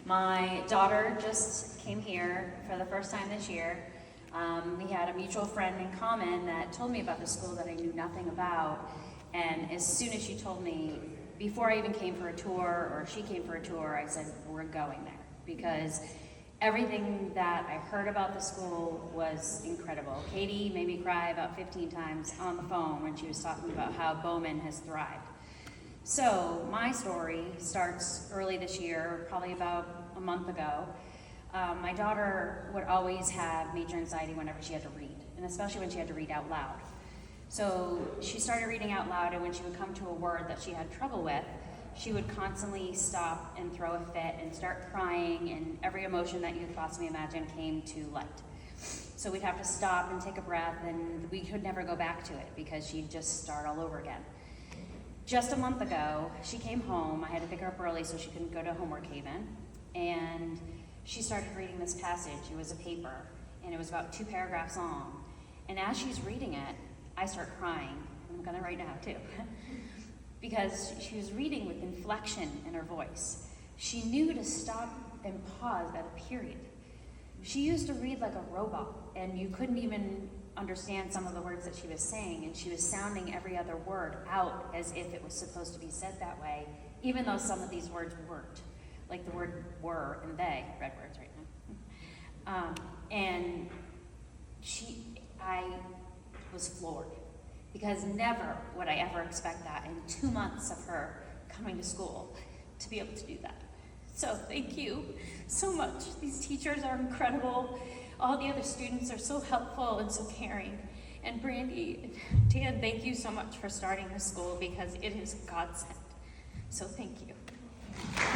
My daughter just came here for the first time this year. We had a mutual friend in common that told me about the school that I knew nothing about, and as soon as she told me, before I even came for a tour or she came for a tour, I said, we're going there, because everything that I heard about the school was incredible. Katie made me cry about 15 times on the phone when she was talking about how Bowman has thrived. So my story starts early this year, probably about a month ago. My daughter would always have major anxiety whenever she had to read, and especially when she had to read out loud. So she started reading out loud, and when she would come to a word that she had trouble with, she would constantly stop and throw a fit and start crying, and every emotion that you could possibly imagine came to light. So we'd have to stop and take a breath, and we could never go back to it because she'd just start all over again. Just a month ago, she came home. I had to pick her up early so she couldn't go to homework haven, and she started reading this passage. It was a paper, and it was about 2 paragraphs long. And as she's reading it, I start crying. I'm gonna right now too. Because she was reading with inflection in her voice. She knew to stop and pause at a period. She used to read like a robot, and you couldn't even understand some of the words that she was saying, and she was sounding every other word out as if it was supposed to be said that way, even though some of these words weren't. Like the word were and they, red words right now. And I was floored, because never would I ever expect that in 2 months of her coming to school to be able to do that. So thank you so much. These teachers are incredible. All the other students are so helpful and so caring. And Brandy and Dan, thank you so much for starting this school, because it is a godsend. So thank you.